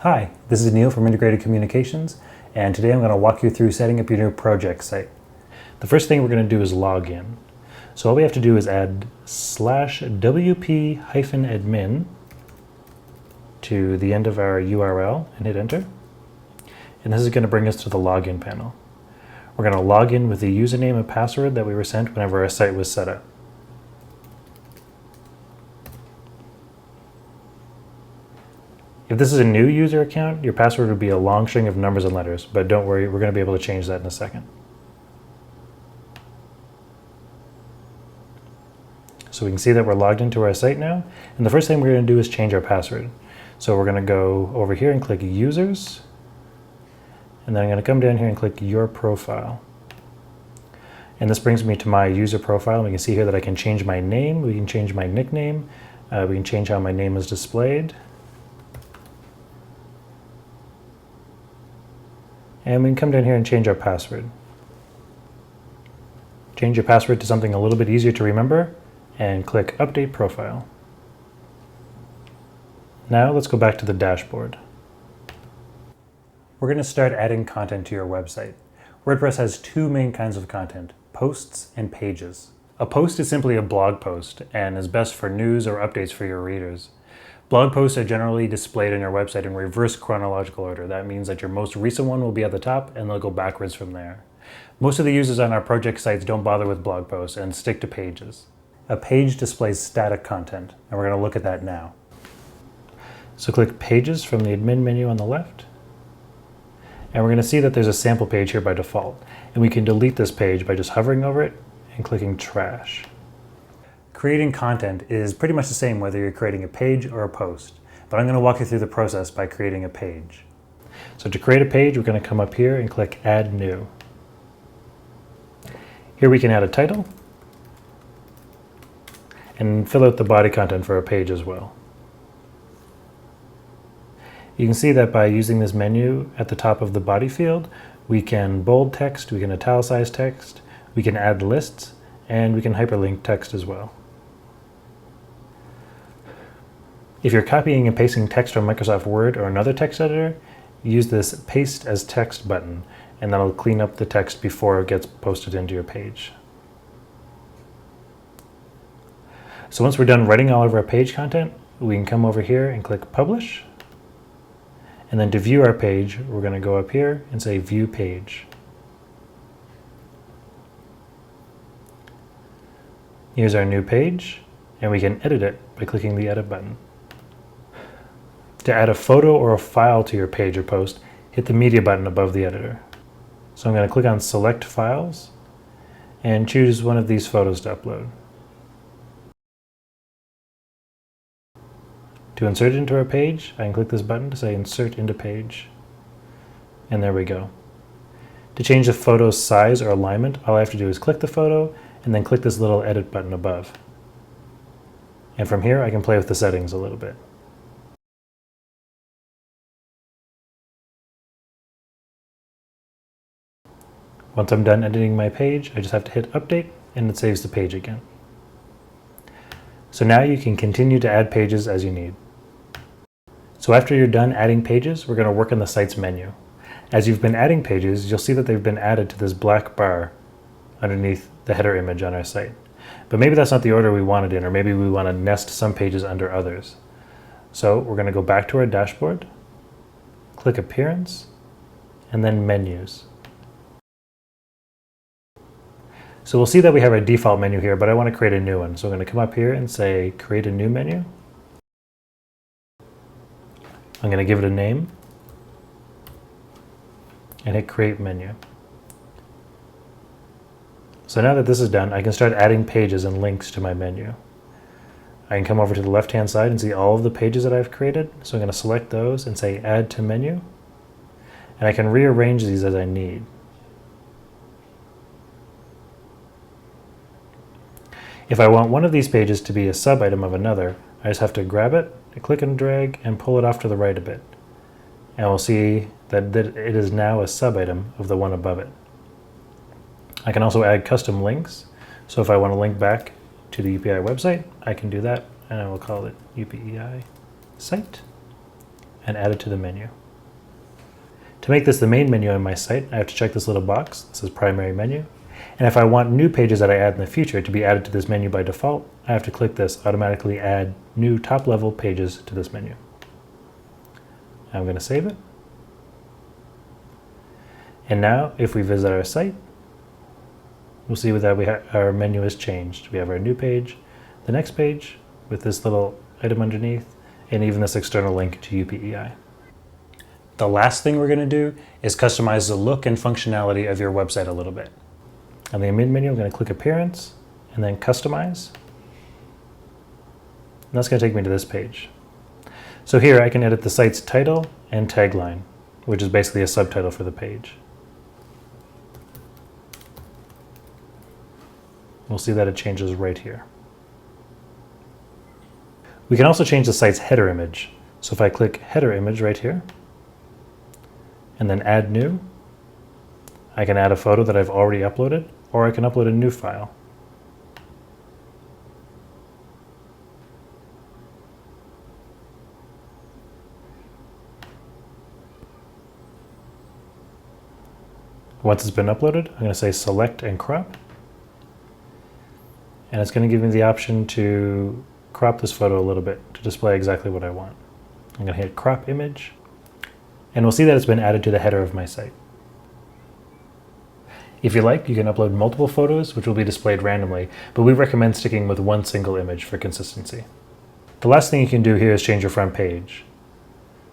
Hi, this is Neil from Integrated Communications, and today I'm going to walk you through setting up your new project site. The first thing we're going to do is log in. So all we have to do is add /wp-admin to the end of our URL and hit enter. And this is going to bring us to the login panel. We're going to log in with the username and password that we were sent whenever our site was set up. If this is a new user account, your password would be a long string of numbers and letters, but don't worry, we're going to be able to change that in a second. So we can see that we're logged into our site now, and the first thing we're going to do is change our password. So we're going to go over here and click Users, and then I'm going to come down here and click Your Profile. And this brings me to my user profile. We can see here that I can change my name, we can change my nickname, we can change how my name is displayed. And we can come down here and change our password. Change your password to something a little bit easier to remember and click Update Profile. Now let's go back to the dashboard. We're going to start adding content to your website. WordPress has two main kinds of content, posts and pages. A post is simply a blog post and is best for news or updates for your readers. Blog posts are generally displayed on your website in reverse chronological order. That means that your most recent one will be at the top and they'll go backwards from there. Most of the users on our project sites don't bother with blog posts and stick to pages. A page displays static content, and we're going to look at that now. So click Pages from the admin menu on the left. And we're going to see that there's a sample page here by default. And we can delete this page by just hovering over it and clicking Trash. Creating content is pretty much the same whether you're creating a page or a post, but I'm going to walk you through the process by creating a page. So to create a page, we're going to come up here and click Add New. Here we can add a title and fill out the body content for a page as well. You can see that by using this menu at the top of the body field, we can bold text, we can italicize text, we can add lists, and we can hyperlink text as well. If you're copying and pasting text from Microsoft Word or another text editor, use this Paste as Text button, and that'll clean up the text before it gets posted into your page. So once we're done writing all of our page content, we can come over here and click Publish. And then to view our page, we're going to go up here and say View Page. Here's our new page, and we can edit it by clicking the Edit button. To add a photo or a file to your page or post, hit the Media button above the editor. So I'm going to click on Select Files and choose one of these photos to upload. To insert it into our page, I can click this button to say Insert into Page. And there we go. To change the photo's size or alignment, all I have to do is click the photo and then click this little Edit button above. And from here, I can play with the settings a little bit. Once I'm done editing my page, I just have to hit Update and it saves the page again. So now you can continue to add pages as you need. So after you're done adding pages, we're going to work on the site's menu. As you've been adding pages, you'll see that they've been added to this black bar underneath the header image on our site. But maybe that's not the order we want it in, or maybe we want to nest some pages under others. So we're going to go back to our dashboard, click Appearance, and then Menus. So we'll see that we have our default menu here, but I want to create a new one. So I'm going to come up here and say Create a New Menu. I'm going to give it a name and hit Create Menu. So now that this is done, I can start adding pages and links to my menu. I can come over to the left-hand side and see all of the pages that I've created. So I'm going to select those and say Add to Menu. And I can rearrange these as I need. If I want one of these pages to be a sub-item of another, I just have to grab it, click and drag, and pull it off to the right a bit. And we'll see that it is now a sub-item of the one above it. I can also add custom links. So if I want to link back to the UPI website, I can do that, and I will call it UPEI site. and add it to the menu. To make this the main menu on my site, I have to check this little box. This is primary menu. And if I want new pages that I add in the future to be added to this menu by default, I have to click this automatically add new top level pages to this menu. I'm going to save it. And now if we visit our site, we'll see that our menu has changed. We have our new page, the next page with this little item underneath, and even this external link to UPEI. The last thing we're going to do is customize the look and functionality of your website a little bit. On the main menu, I'm going to click Appearance and then Customize. And that's going to take me to this page. So here I can edit the site's title and tagline, which is basically a subtitle for the page. We'll see that it changes right here. We can also change the site's header image. So if I click Header Image right here, and then Add New, I can add a photo that I've already uploaded, or I can upload a new file. Once it's been uploaded, I'm going to say Select and Crop. And it's going to give me the option to crop this photo a little bit to display exactly what I want. I'm going to hit Crop Image, and we'll see that it's been added to the header of my site. If you like, you can upload multiple photos, which will be displayed randomly, but we recommend sticking with one single image for consistency. The last thing you can do here is change your front page.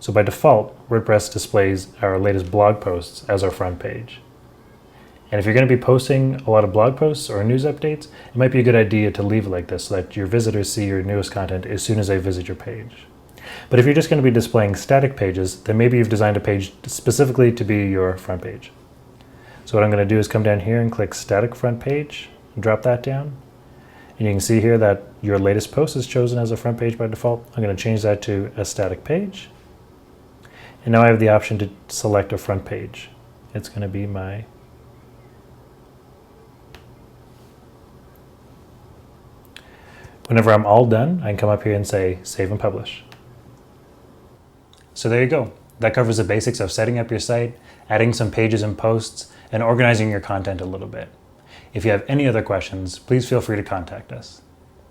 So by default, WordPress displays our latest blog posts as our front page. And if you're going to be posting a lot of blog posts or news updates, it might be a good idea to leave it like this so that your visitors see your newest content as soon as they visit your page. But if you're just going to be displaying static pages, then maybe you've designed a page specifically to be your front page. So what I'm going to do is come down here and click Static Front Page, and drop that down. And you can see here that your latest post is chosen as a front page by default. I'm going to change that to a static page. And now I have the option to select a front page. It's going to be my Whenever I'm all done, I can come up here and say Save and Publish. So there you go. That covers the basics of setting up your site, adding some pages and posts, and organizing your content a little bit. If you have any other questions, please feel free to contact us.